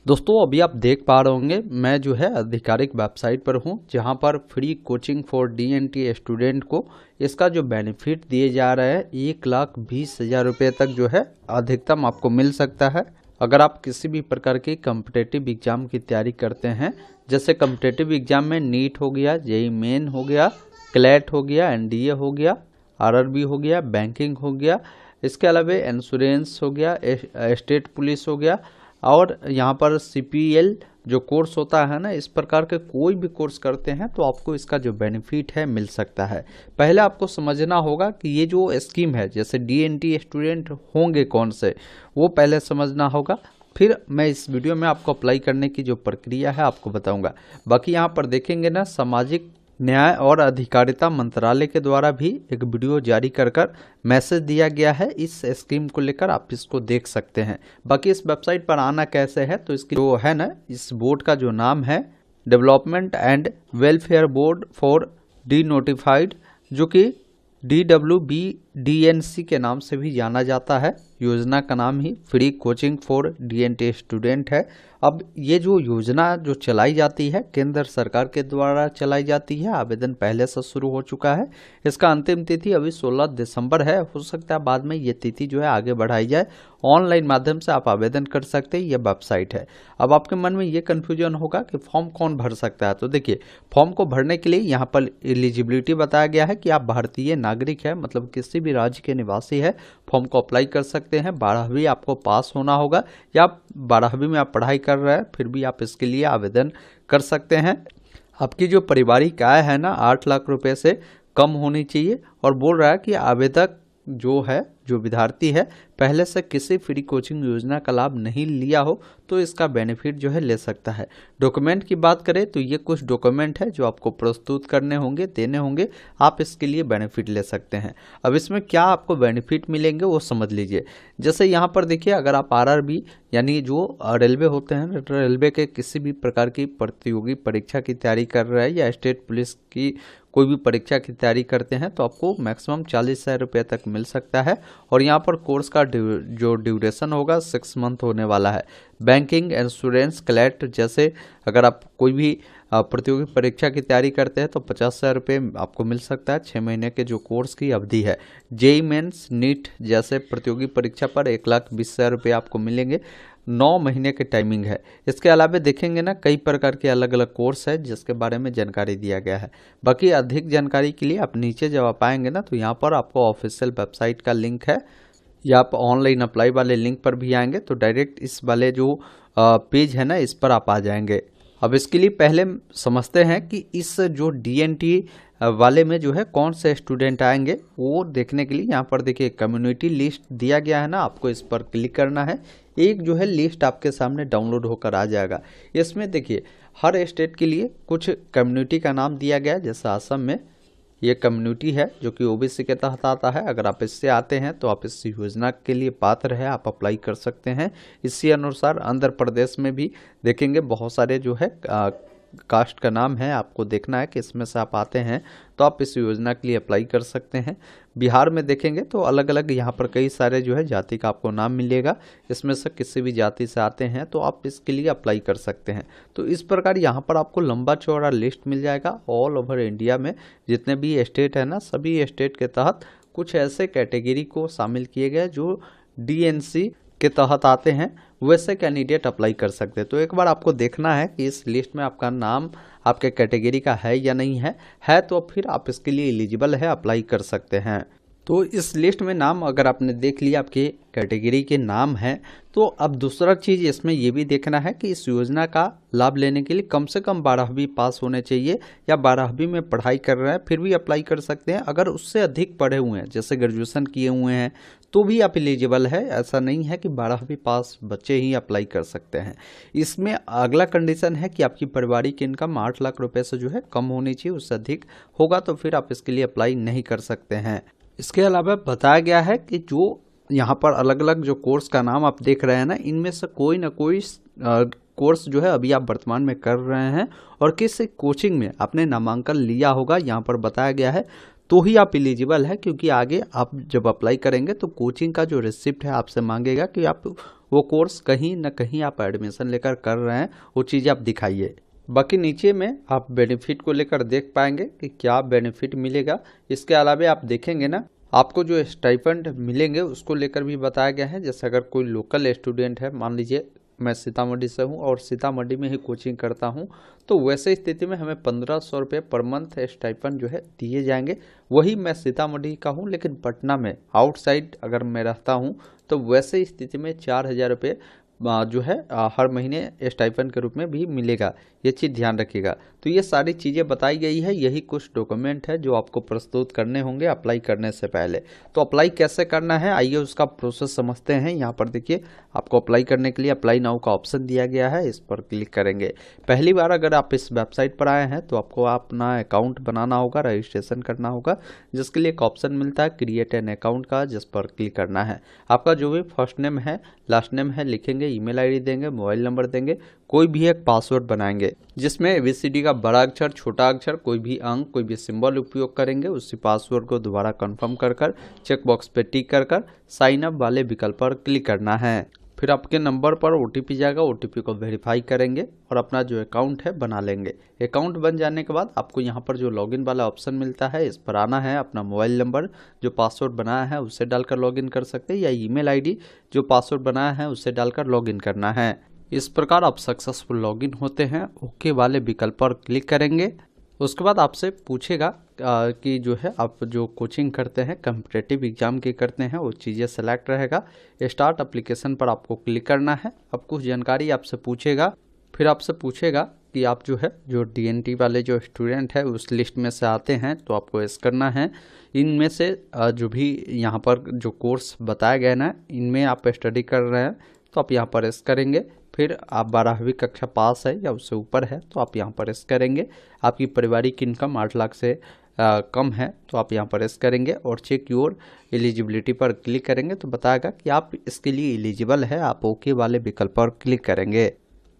दोस्तों अभी आप देख पा रहे होंगे मैं जो है आधिकारिक वेबसाइट पर हूँ जहाँ पर free coaching for DNT student को इसका जो बेनिफिट दिए जा रहे हैं 1,20,000 रुपये तक जो है अधिकतम आपको मिल सकता है। अगर आप किसी भी प्रकार की कम्पिटेटिव एग्जाम की तैयारी करते हैं, जैसे कम्पिटेटिव एग्जाम में नीट हो गया, जेईई मेन हो गया, क्लैट हो गया, एनडीए हो गया, आरआरबी हो गया, बैंकिंग हो गया, इसके अलावा इंश्योरेंस हो गया, स्टेट पुलिस हो गया, और यहाँ पर सीपीएल जो कोर्स होता है ना, इस प्रकार के कोई भी कोर्स करते हैं तो आपको इसका जो बेनिफिट है मिल सकता है। पहले आपको समझना होगा कि ये जो स्कीम है, जैसे डीएनटी स्टूडेंट होंगे कौन से, वो पहले समझना होगा, फिर मैं इस वीडियो में आपको अप्लाई करने की जो प्रक्रिया है आपको बताऊंगा। बाकी यहाँ पर देखेंगे ना, सामाजिक न्याय और अधिकारिता मंत्रालय के द्वारा भी एक वीडियो जारी कर मैसेज दिया गया है इस स्कीम को लेकर, आप इसको देख सकते हैं। बाकी इस वेबसाइट पर आना कैसे है, तो इसकी जो है ना, इस बोर्ड का जो नाम है development and welfare board for D notified, जो कि DWBDNC के नाम से भी जाना जाता है। योजना का नाम ही free coaching for DNT student है। अब ये जो योजना जो चलाई जाती है केंद्र सरकार के द्वारा चलाई जाती है, आवेदन पहले से शुरू हो चुका है। इसका अंतिम तिथि अभी 16 दिसंबर है। हो सकता है बाद में ये तिथि जो है आगे बढ़ाई जाए। ऑनलाइन माध्यम से आप आवेदन कर सकते हैं, ये वेबसाइट है। अब आपके मन में ये कन्फ्यूजन होगा कि फॉर्म कौन भर सकता है, तो देखिए फॉर्म को भरने के लिए यहाँ पर एलिजिबिलिटी बताया गया है कि आप भारतीय नागरिक है, मतलब किसी भी राज्य के निवासी है, फॉर्म को अप्लाई कर सकते हैं। 12वीं आपको पास होना होगा, या 12वीं में आप पढ़ाई कर रहे हैं फिर भी आप इसके लिए आवेदन कर सकते हैं। आपकी जो पारिवारिक आय है ना, 8 लाख रुपए से कम होनी चाहिए। और बोल रहा है कि आवेदक जो है, जो विद्यार्थी है, पहले से किसी फ्री कोचिंग योजना का लाभ नहीं लिया हो तो इसका बेनिफिट जो है ले सकता है। डॉक्यूमेंट की बात करें तो ये कुछ डॉक्यूमेंट है जो आपको प्रस्तुत करने होंगे, देने होंगे, आप इसके लिए बेनिफिट ले सकते हैं। अब इसमें क्या आपको बेनिफिट मिलेंगे वो समझ लीजिए। जैसे यहाँ पर देखिए, अगर आप आरआरबी यानी जो रेलवे होते हैं, रेलवे के किसी भी प्रकार की प्रतियोगी परीक्षा की तैयारी कर रहे हैं, या स्टेट पुलिस की कोई भी परीक्षा की तैयारी करते हैं, तो आपको मैक्सिमम 40,000 रुपये तक मिल सकता है। और यहाँ पर कोर्स का जो ड्यूरेशन होगा 6 मंथ होने वाला है। बैंकिंग, इंश्योरेंस, क्लैट जैसे अगर आप कोई भी प्रतियोगी परीक्षा की तैयारी करते हैं तो 50,000 रुपये आपको मिल सकता है। 6 महीने के जो कोर्स की अवधि है। जेईई मेंस, नीट जैसे प्रतियोगी परीक्षा पर 1,20,000 रुपये आपको मिलेंगे। 9 महीने की टाइमिंग है। इसके अलावा देखेंगे ना, कई प्रकार के अलग अलग कोर्स है जिसके बारे में जानकारी दिया गया है। बाकी अधिक जानकारी के लिए आप नीचे जब आप आएंगे ना, तो यहाँ पर आपको ऑफिशियल वेबसाइट का लिंक है, या आप ऑनलाइन अप्लाई वाले लिंक पर भी आएंगे तो डायरेक्ट इस वाले जो पेज है ना, इस पर आप आ जाएंगे। अब इसके लिए पहले समझते हैं कि इस जो डीएनटी वाले में जो है कौन से स्टूडेंट आएंगे, वो देखने के लिए यहाँ पर देखिए कम्युनिटी लिस्ट दिया गया है ना, आपको इस पर क्लिक करना है। एक जो है लिस्ट आपके सामने डाउनलोड होकर आ जाएगा। इसमें देखिए हर स्टेट के लिए कुछ कम्युनिटी का नाम दिया गया है। जैसे असम में ये कम्युनिटी है जो कि ओबीसी के तहत आता है। अगर आप इससे आते हैं तो आप इस योजना के लिए पात्र है, आप अप्लाई कर सकते हैं। इसी अनुसार आंध्र प्रदेश में भी देखेंगे बहुत सारे जो है कास्ट का नाम है, आपको देखना है कि इसमें से आप आते हैं तो आप इस योजना के लिए अप्लाई कर सकते हैं। बिहार में देखेंगे तो अलग अलग यहाँ पर कई सारे जो है जाति का आपको नाम मिलेगा। इसमें से किसी भी जाति से आते हैं तो आप इसके लिए अप्लाई कर सकते हैं। तो इस प्रकार यहाँ पर आपको लंबा चौड़ा लिस्ट मिल जाएगा। ऑल ओवर इंडिया में जितने भी स्टेट है ना, सभी स्टेट के तहत कुछ ऐसे कैटेगरी को शामिल किए गए जो डीएनसी के तहत आते हैं, वैसे कैंडिडेट अप्लाई कर सकते हैं। तो एक बार आपको देखना है कि इस लिस्ट में आपका नाम आपके कैटेगरी का है या नहीं है तो फिर आप इसके लिए एलिजिबल है, अप्लाई कर सकते हैं। तो इस लिस्ट में नाम अगर आपने देख लिया, आपके कैटेगरी के नाम है, तो अब दूसरा चीज़ इसमें ये भी देखना है कि इस योजना का लाभ लेने के लिए कम से कम 12वीं पास होने चाहिए, या 12वीं में पढ़ाई कर रहे हैं फिर भी अप्लाई कर सकते हैं। अगर उससे अधिक पढ़े हुए हैं, जैसे ग्रेजुएशन किए हुए हैं, तो भी आप एलिजिबल है। ऐसा नहीं है कि 12वीं पास बच्चे ही अप्लाई कर सकते हैं। इसमें अगला कंडीशन है कि आपकी पारिवारिक इनकम 8 लाख रुपए से जो है कम होनी चाहिए। उससे अधिक होगा तो फिर आप इसके लिए अप्लाई नहीं कर सकते हैं। इसके अलावा बताया गया है कि जो यहाँ पर अलग अलग जो कोर्स का नाम आप देख रहे हैं ना, इनमें से कोई ना कोई कोर्स जो है अभी आप वर्तमान में कर रहे हैं और किस कोचिंग में आपने नामांकन लिया होगा, यहाँ पर बताया गया है, तो ही आप एलिजिबल है। क्योंकि आगे आप जब अप्लाई करेंगे तो कोचिंग का जो रिसिप्ट है आपसे मांगेगा कि आप वो कोर्स कहीं ना कहीं आप एडमिशन लेकर कर रहे हैं, वो चीज़ आप दिखाइए। बाकी नीचे में आप बेनिफिट को लेकर देख पाएंगे कि क्या बेनिफिट मिलेगा। इसके अलावा आप देखेंगे ना, आपको जो स्टाइपेंड मिलेंगे उसको लेकर भी बताया गया है। जैसे अगर कोई लोकल स्टूडेंट है, मान लीजिए मैं सीतामढ़ी से हूँ और सीतामढ़ी में ही कोचिंग करता हूँ, तो वैसे स्थिति में हमें 1500 रुपये पर मंथ स्टाइपेंड जो है दिए जाएंगे। वही मैं सीतामढ़ी का हूँ लेकिन पटना में आउटसाइड अगर मैं रहता हूँ तो वैसे स्थिति में 4000 रुपये जो है हर महीने स्टाइपेंड के रूप में भी मिलेगा। ये चीज़ ध्यान रखिएगा। तो ये सारी चीज़ें बताई गई है, यही कुछ डॉक्यूमेंट है जो आपको प्रस्तुत करने होंगे अप्लाई करने से पहले। तो अप्लाई कैसे करना है, आइए उसका प्रोसेस समझते हैं। यहाँ पर देखिए, आपको अप्लाई करने के लिए अप्लाई नाउ का ऑप्शन दिया गया है, इस पर क्लिक करेंगे। पहली बार अगर आप इस वेबसाइट पर आए हैं तो आपको अपना अकाउंट बनाना होगा, रजिस्ट्रेशन करना होगा, जिसके लिए एक ऑप्शन मिलता है क्रिएट एन अकाउंट का, जिस पर क्लिक करना है। आपका जो भी फर्स्ट नेम है, लास्ट नेम है लिखेंगे, ईमेल आईडी देंगे, मोबाइल नंबर देंगे, कोई भी एक पासवर्ड बनाएंगे जिसमें ABCD का बड़ा अक्षर, छोटा अक्षर, कोई भी अंक, कोई भी सिंबल उपयोग करेंगे। उसी पासवर्ड को दोबारा कंफर्म कर चेक बॉक्स पे टिक कर साइन अप वाले विकल्प पर क्लिक करना है। फिर आपके नंबर पर OTP जाएगा, OTP को वेरीफाई करेंगे और अपना जो अकाउंट है बना लेंगे। अकाउंट बन जाने के बाद आपको यहाँ पर जो लॉगिन वाला ऑप्शन मिलता है, इस पर आना है। अपना मोबाइल नंबर जो पासवर्ड बनाया है उससे डालकर लॉगिन कर सकते हैं, या ईमेल आईडी जो पासवर्ड बनाया है उससे डालकर लॉगिन करना है। इस प्रकार आप सक्सेसफुल लॉगिन होते हैं। ओके वाले विकल्प पर क्लिक करेंगे। उसके बाद आपसे पूछेगा कि जो है आप जो कोचिंग करते हैं, कम्पिटिटिव एग्जाम की करते हैं, वो चीज़ें सेलेक्ट रहेगा। स्टार्ट एप्लीकेशन पर आपको क्लिक करना है। अब कुछ जानकारी आपसे पूछेगा, फिर आपसे पूछेगा कि आप जो है जो DNT वाले जो स्टूडेंट है उस लिस्ट में से आते हैं, तो आपको ऐसा करना है। इनमें से जो भी यहाँ पर जो कोर्स बताया गया ना, इनमें आप स्टडी कर रहे हैं तो आप यहाँ पर ऐसा करेंगे। फिर आप 12वीं कक्षा पास है या उससे ऊपर है तो आप यहाँ पर ऐसा करेंगे। आपकी पारिवारिक इनकम 8 लाख से कम है तो आप यहाँ पर ऐसा करेंगे और चेक योर एलिजिबिलिटी पर क्लिक करेंगे तो बताएगा कि आप इसके लिए एलिजिबल है। आप ओके वाले विकल्प पर क्लिक करेंगे।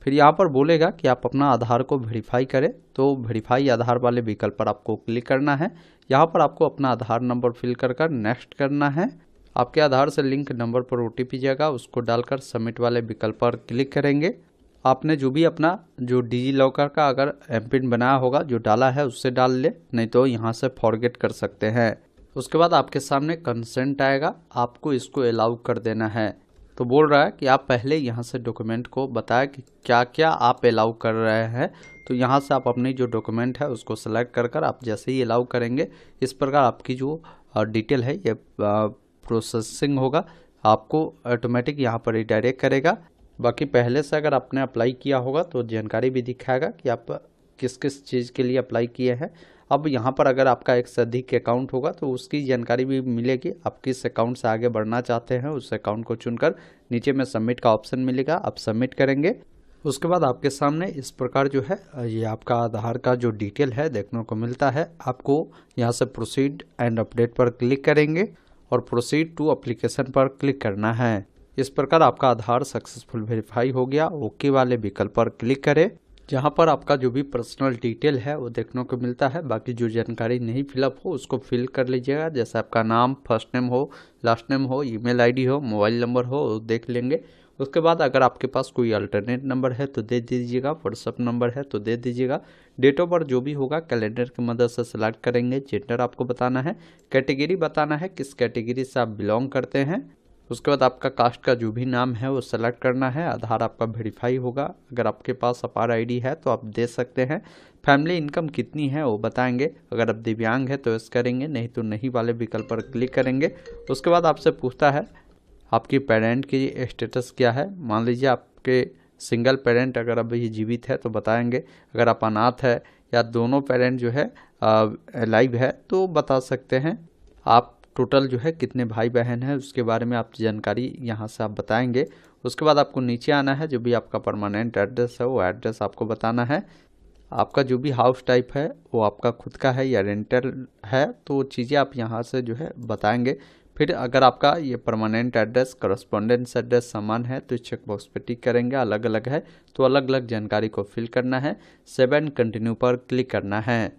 फिर यहाँ पर बोलेगा कि आप अपना आधार को वेरीफाई करें, तो वेरीफाई आधार वाले विकल्प पर आपको क्लिक करना है। यहाँ पर आपको अपना आधार नंबर फिल कर नेक्स्ट करना है। आपके आधार से लिंक नंबर पर OTP जाएगा, उसको डालकर सबमिट वाले विकल्प पर क्लिक करेंगे। आपने जो भी अपना जो डिजीलॉकर का अगर एमपिन बनाया होगा जो डाला है उससे डाल ले, नहीं तो यहाँ से फॉरगेट कर सकते हैं। उसके बाद आपके सामने कंसेंट आएगा, आपको इसको अलाउ कर देना है। तो बोल रहा है कि आप पहले यहाँ से डॉक्यूमेंट को बताएं कि क्या क्या आप अलाउ कर रहे हैं। तो यहाँ से आप अपनी जो डॉक्यूमेंट है उसको सेलेक्ट कर आप जैसे ही अलाउ करेंगे, इस प्रकार आपकी जो डिटेल है ये प्रोसेसिंग होगा, आपको ऑटोमेटिक यहाँ पर रिडायरेक्ट करेगा। बाकी पहले से अगर आपने अप्लाई किया होगा तो जानकारी भी दिखाएगा कि आप किस किस चीज़ के लिए अप्लाई किए हैं। अब यहाँ पर अगर आपका एक से अधिक अकाउंट होगा तो उसकी जानकारी भी मिलेगी। आप किस अकाउंट से आगे बढ़ना चाहते हैं उस अकाउंट को चुनकर नीचे में सबमिट का ऑप्शन मिलेगा, आप सबमिट करेंगे। उसके बाद आपके सामने इस प्रकार जो है ये आपका आधार का जो डिटेल है देखने को मिलता है। आपको यहाँ से प्रोसीड एंड अपडेट पर क्लिक करेंगे और प्रोसीड टू एप्लीकेशन पर क्लिक करना है। इस प्रकार आपका आधार सक्सेसफुल वेरीफाई हो गया। ओके वाले विकल्प पर क्लिक करें, जहां पर आपका जो भी पर्सनल डिटेल है वो देखने को मिलता है। बाकी जो जानकारी नहीं फिलअप हो उसको फिल कर लीजिएगा, जैसे आपका नाम, फर्स्ट नेम हो, लास्ट नेम हो, ईमेल आईडी हो, मोबाइल नंबर हो, देख लेंगे। उसके बाद अगर आपके पास कोई अल्टरनेट नंबर है तो दे दीजिएगा, व्हाट्सअप नंबर है तो दे दीजिएगा। डेट ऑफ बर्थ जो भी होगा कैलेंडर की मदद से सिलेक्ट करेंगे। जेंडर आपको बताना है, कैटेगरी बताना है किस कैटेगरी से आप बिलोंग करते हैं। उसके बाद आपका कास्ट का जो भी नाम है वो सेलेक्ट करना है। आधार आपका वेरीफाई होगा, अगर आपके पास अपार आईडी है तो आप दे सकते हैं। फैमिली इनकम कितनी है वो बताएंगे, अगर आप दिव्यांग है तो यस करेंगे, नहीं तो नहीं वाले विकल्प पर क्लिक करेंगे। उसके बाद आपसे पूछता है आपकी पेरेंट की स्टेटस क्या है। मान लीजिए आपके सिंगल पेरेंट अगर अभी जीवित है तो बताएंगे, अगर आप अनाथ है या दोनों पेरेंट जो है लाइव है तो बता सकते हैं। आप टोटल जो है कितने भाई बहन हैं उसके बारे में आप जानकारी यहाँ से आप बताएंगे। उसके बाद आपको नीचे आना है, जो भी आपका परमानेंट एड्रेस है वो एड्रेस आपको बताना है। आपका जो भी हाउस टाइप है वो आपका खुद का है या रेंटल है तो चीज़ें आप यहाँ से जो है बताएंगे। फिर अगर आपका ये परमानेंट एड्रेस करस्पॉन्डेंस एड्रेस समान है तो चेक बॉक्स पे टिक करेंगे, अलग अलग है तो अलग अलग जानकारी को फिल करना है। 7 कंटिन्यू पर क्लिक करना है।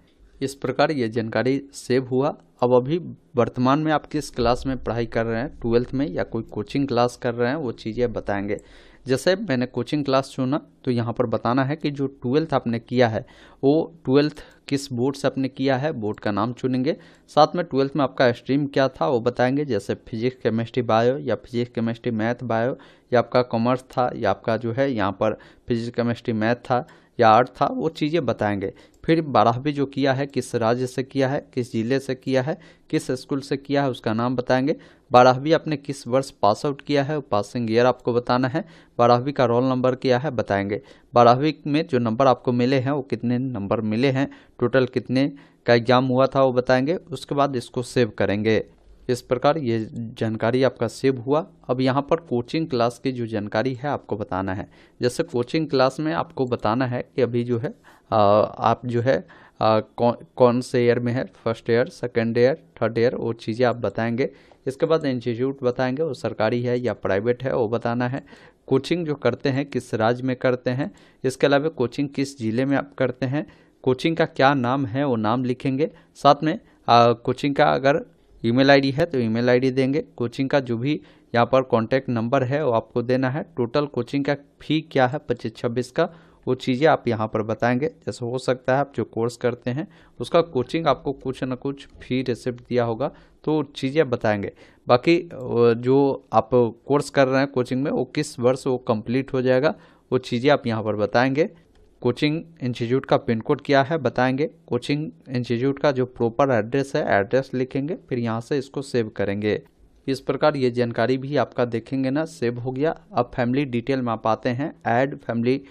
इस प्रकार ये जानकारी सेव हुआ। अब अभी वर्तमान में आप किस क्लास में पढ़ाई कर रहे हैं, 12th में या कोई कोचिंग क्लास कर रहे हैं, वो चीज़ें बताएंगे। जैसे मैंने कोचिंग क्लास चुना तो यहाँ पर बताना है कि जो 12th आपने किया है वो 12th किस बोर्ड से आपने किया है, बोर्ड का नाम चुनेंगे। साथ में 12th में आपका स्ट्रीम क्या था वो बताएंगे, जैसे फिजिक्स केमिस्ट्री बायो या फिजिक्स केमिस्ट्री मैथ बायो, या आपका कॉमर्स था या आपका जो है यहाँ पर फिजिक्स केमिस्ट्री मैथ था या आर्ट था, वो चीज़ें बताएंगे। फिर 12वीं जो किया है किस राज्य से किया है, किस जिले से किया है, किस स्कूल से किया है उसका नाम बताएंगे। 12वीं आपने किस वर्ष पास आउट किया है, पासिंग ईयर आपको बताना है। 12वीं का रोल नंबर क्या है बताएंगे। 12वीं में जो नंबर आपको मिले हैं वो कितने नंबर मिले हैं, टोटल कितने का एग्जाम हुआ था वो बताएंगे। उसके बाद इसको सेव करेंगे। इस प्रकार ये जानकारी आपका सेव हुआ। अब यहाँ पर कोचिंग क्लास की जो जानकारी है आपको बताना है। जैसे कोचिंग क्लास में आपको बताना है कि अभी जो है आप जो है कौन से ईयर में है, first year, second year, third year, वो चीज़ें आप बताएंगे। इसके बाद इंस्टीट्यूट बताएंगे, वो सरकारी है या प्राइवेट है वो बताना है। कोचिंग जो करते हैं किस राज्य में करते हैं, इसके अलावा कोचिंग किस ज़िले में आप करते हैं, कोचिंग का क्या नाम है वो नाम लिखेंगे। साथ में कोचिंग का अगर ईमेल आईडी है तो ईमेल आईडी देंगे। कोचिंग का जो भी यहाँ पर कॉन्टैक्ट नंबर है वो आपको देना है। टोटल कोचिंग का फ़ी क्या है 25-26 का, वो चीज़ें आप यहाँ पर बताएंगे। जैसे हो सकता है आप जो कोर्स करते हैं उसका कोचिंग आपको कुछ न कुछ फ़ी रिसिप्ट दिया होगा तो चीज़ें बताएंगे। बाकी जो आप कोर्स कर रहे हैं कोचिंग में वो किस वर्ष वो कंप्लीट हो जाएगा वो चीज़ें आप यहाँ पर बताएंगे। कोचिंग इंस्टीट्यूट का पिन कोड क्या है बताएंगे। कोचिंग इंस्टीट्यूट का जो प्रॉपर एड्रेस है एड्रेस लिखेंगे, फिर यहाँ से इसको सेव करेंगे। इस प्रकार ये जानकारी भी आपका देखेंगे ना सेव हो गया। अब फैमिली डिटेल में आप आते हैं, ऐड फैमिली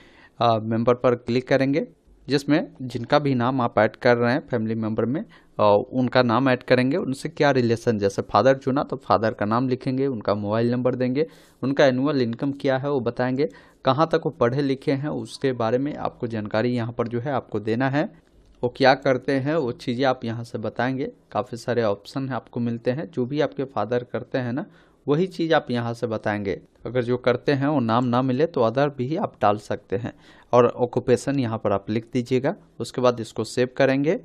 मेंबर पर क्लिक करेंगे, जिसमें जिनका भी नाम आप ऐड कर रहे हैं फैमिली मेंबर में उनका नाम ऐड करेंगे। उनसे क्या रिलेशन, जैसे फादर चुना तो फादर का नाम लिखेंगे, उनका मोबाइल नंबर देंगे, उनका एनुअल इनकम क्या है वो बताएंगे, कहाँ तक वो पढ़े लिखे हैं उसके बारे में आपको जानकारी यहाँ पर जो है आपको देना है। वो क्या करते हैं वो चीज़ें आप यहाँ से बताएंगे। काफ़ी सारे ऑप्शन है आपको मिलते हैं, जो भी आपके फादर करते हैं ना वही चीज़ आप यहाँ से बताएंगे। अगर जो करते हैं वो नाम ना मिले तो अदर भी आप डाल सकते हैं, और ऑक्यूपेशन यहाँ पर आप लिख दीजिएगा। उसके बाद इसको सेव करेंगे।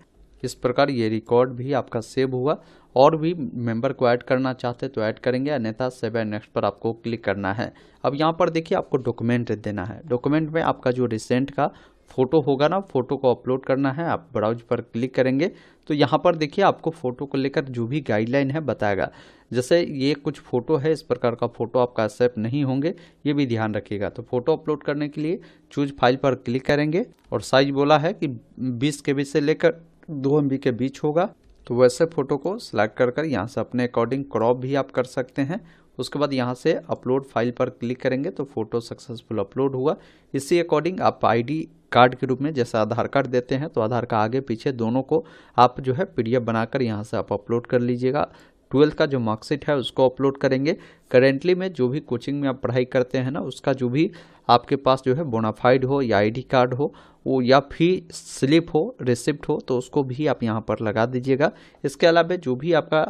इस प्रकार ये रिकॉर्ड भी आपका सेव हुआ। और भी मेंबर को ऐड करना चाहते तो ऐड करेंगे, अन्यथा सेव एंड नेक्स्ट पर आपको क्लिक करना है। अब यहाँ पर देखिए आपको डॉक्यूमेंट देना है। डॉक्यूमेंट में आपका जो रिसेंट का फ़ोटो होगा ना, फ़ोटो को अपलोड करना है। आप ब्राउज पर क्लिक करेंगे तो यहाँ पर देखिए आपको फ़ोटो को लेकर जो भी गाइडलाइन है बताएगा। जैसे ये कुछ फ़ोटो है, इस प्रकार का फ़ोटो आपका एक्सेप्ट नहीं होंगे, ये भी ध्यान रखिएगा। तो फ़ोटो अपलोड करने के लिए चूज फाइल पर क्लिक करेंगे, और साइज बोला है कि 20 KB से लेकर 2 MB के बीच होगा। तो वैसे फ़ोटो को सिलेक्ट कर यहाँ से अपने अकॉर्डिंग क्रॉप भी आप कर सकते हैं। उसके बाद यहाँ से अपलोड फाइल पर क्लिक करेंगे तो फ़ोटो सक्सेसफुल अपलोड हुआ। इसी अकॉर्डिंग आप आईडी कार्ड के रूप में जैसे आधार कार्ड देते हैं तो आधार का आगे पीछे दोनों को आप जो है PDF बनाकर यहाँ से आप अपलोड कर लीजिएगा। 12th का जो मार्कशीट है उसको अपलोड करेंगे। करेंटली में जो भी कोचिंग में आप पढ़ाई करते हैं ना उसका जो भी आपके पास जो है बोनाफाइड हो या ID कार्ड हो वो, या फिर स्लिप हो, रिसिप्ट हो, तो उसको भी आप यहाँ पर लगा दीजिएगा। इसके अलावा जो भी आपका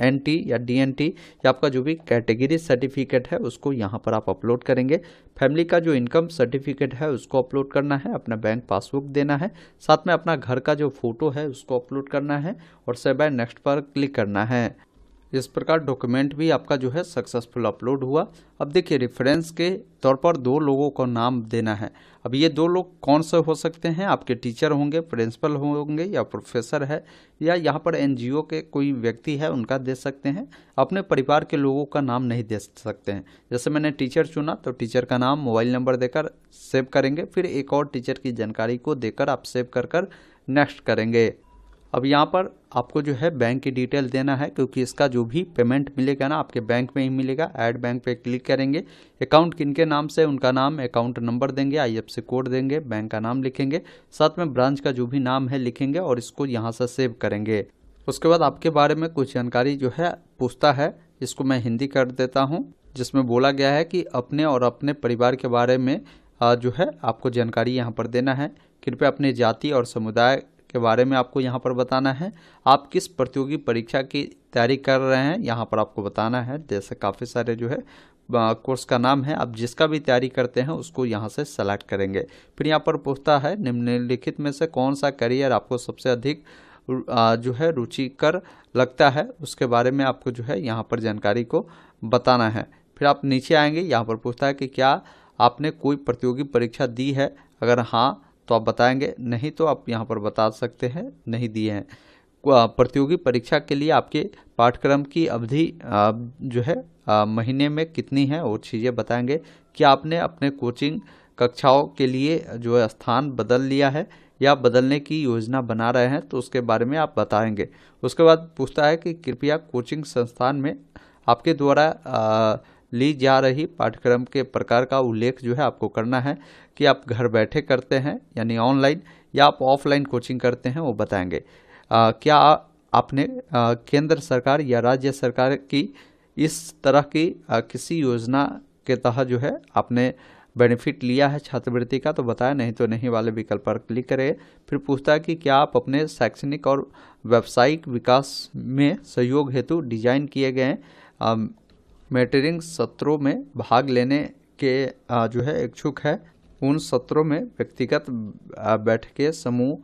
NT या DNT या आपका जो भी कैटेगरी सर्टिफिकेट है उसको यहाँ पर आप अपलोड करेंगे। फैमिली का जो इनकम सर्टिफिकेट है उसको अपलोड करना है, अपना बैंक पासबुक देना है, साथ में अपना घर का जो फोटो है उसको अपलोड करना है और सेव एंड नेक्स्ट पर क्लिक करना है। इस प्रकार डॉक्यूमेंट भी आपका जो है सक्सेसफुल अपलोड हुआ। अब देखिए रेफरेंस के तौर पर 2 लोगों को नाम देना है। अब ये 2 लोग कौन से हो सकते हैं, आपके टीचर होंगे, प्रिंसिपल होंगे या प्रोफेसर है, या यहाँ पर NGO के कोई व्यक्ति है उनका दे सकते हैं। अपने परिवार के लोगों का नाम नहीं दे सकते हैं। जैसे मैंने टीचर चुना तो टीचर का नाम, मोबाइल नंबर देकर सेव करेंगे, फिर एक और टीचर की जानकारी को देकर आप सेव कर नेक्स्ट करेंगे। अब यहाँ पर आपको जो है बैंक की डिटेल देना है, क्योंकि इसका जो भी पेमेंट मिलेगा ना आपके बैंक में ही मिलेगा। ऐड बैंक पे क्लिक करेंगे। अकाउंट किनके नाम से, उनका नाम, अकाउंट नंबर देंगे, IFSC कोड देंगे, बैंक का नाम लिखेंगे, साथ में ब्रांच का जो भी नाम है लिखेंगे और इसको यहाँ से सेव करेंगे। उसके बाद आपके बारे में कुछ जानकारी जो है पूछता है, इसको मैं हिंदी कर देता हूँ, जिसमें बोला गया है कि अपने और अपने परिवार के बारे में जो है आपको जानकारी यहाँ पर देना है। कृपया अपने जाति और समुदाय के बारे में आपको यहाँ पर बताना है। आप किस प्रतियोगी परीक्षा की तैयारी कर रहे हैं यहाँ पर आपको बताना है। जैसे काफ़ी सारे जो है कोर्स का नाम है, आप जिसका भी तैयारी करते हैं उसको यहाँ से सेलेक्ट करेंगे। फिर यहाँ पर पूछता है निम्नलिखित में से कौन सा करियर आपको सबसे अधिक जो है रुचिकर लगता है, उसके बारे में आपको जो है यहाँ पर जानकारी को बताना है। फिर आप नीचे आएंगे, यहाँ पर पूछता है कि क्या आपने कोई प्रतियोगी परीक्षा दी है, अगर हाँ तो आप बताएंगे, नहीं तो आप यहाँ पर बता सकते हैं नहीं दिए हैं। प्रतियोगी परीक्षा के लिए आपके पाठ्यक्रम की अवधि जो है महीने में कितनी है वो चीज़ें बताएंगे। क्या आपने अपने कोचिंग कक्षाओं के लिए जो है स्थान बदल लिया है या बदलने की योजना बना रहे हैं, तो उसके बारे में आप बताएंगे। उसके बाद पूछता है कि कृपया कोचिंग संस्थान में आपके द्वारा ली जा रही पाठ्यक्रम के प्रकार का उल्लेख जो है आपको करना है, कि आप घर बैठे करते हैं यानी ऑनलाइन या आप ऑफलाइन कोचिंग करते हैं वो बताएंगे। क्या आपने केंद्र सरकार या राज्य सरकार की इस तरह की किसी योजना के तहत जो है आपने बेनिफिट लिया है छात्रवृत्ति का, तो बताया, नहीं तो नहीं वाले विकल्प पर क्लिक करें। फिर पूछता है कि क्या आप अपने शैक्षणिक और व्यावसायिक विकास में सहयोग हेतु डिजाइन किए गए मेंटरिंग सत्रों में भाग लेने के जो है इच्छुक है। उन सत्रों में व्यक्तिगत बैठकें, समूह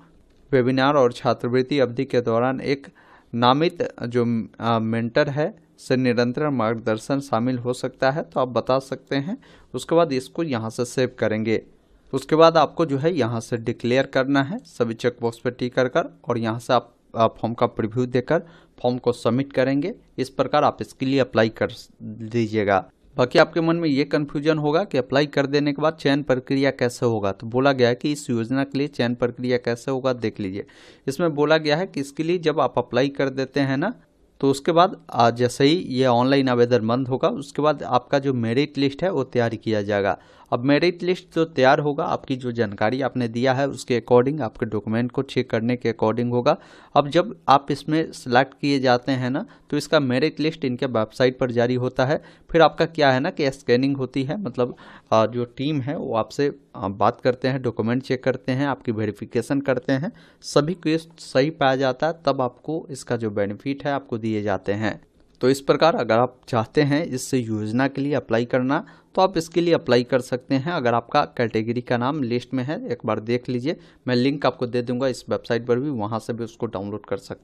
वेबिनार और छात्रवृत्ति अवधि के दौरान एक नामित जो मेंटर है से निरंतर मार्गदर्शन शामिल हो सकता है, तो आप बता सकते हैं। उसके बाद इसको यहाँ से सेव करेंगे। उसके बाद आपको जो है यहाँ से डिक्लेयर करना है सभी चेक बॉक्स पर टिक कर और यहाँ से आप फॉर्म का प्रीव्यू देकर फॉर्म को सबमिट करेंगे। इस प्रकार आप इसके लिए अप्लाई कर दीजिएगा। बाकी आपके मन में ये कन्फ्यूजन होगा कि अप्लाई कर देने के बाद चयन प्रक्रिया कैसे होगा, तो बोला गया है कि इस योजना के लिए चयन प्रक्रिया कैसे होगा देख लीजिए। इसमें बोला गया है कि इसके लिए जब आप अप्लाई कर देते हैं ना, तो उसके बाद जैसे ही ये ऑनलाइन आवेदन बंद होगा उसके बाद आपका जो मेरिट लिस्ट है वो तैयार किया जाएगा। अब मेरिट लिस्ट जो तैयार होगा आपकी जो जानकारी आपने दिया है उसके अकॉर्डिंग, आपके डॉक्यूमेंट को चेक करने के अकॉर्डिंग होगा। अब जब आप इसमें सेलेक्ट किए जाते हैं ना, तो इसका मेरिट लिस्ट इनके वेबसाइट पर जारी होता है। फिर आपका क्या है ना कि स्कैनिंग होती है, मतलब जो टीम है वो आपसे बात करते हैं, डॉक्यूमेंट चेक करते हैं, आपकी वेरिफिकेशन करते हैं, सभी कुछ सही पाया जाता है, तब आपको इसका जो बेनिफिट है आपको दिए जाते हैं। तो इस प्रकार अगर आप चाहते हैं इस योजना के लिए अप्लाई करना, तो आप इसके लिए अप्लाई कर सकते हैं। अगर आपका कैटेगरी का नाम लिस्ट में है, एक बार देख लीजिए, मैं लिंक आपको दे दूंगा इस वेबसाइट पर भी, वहां से भी उसको डाउनलोड कर सकते हैं।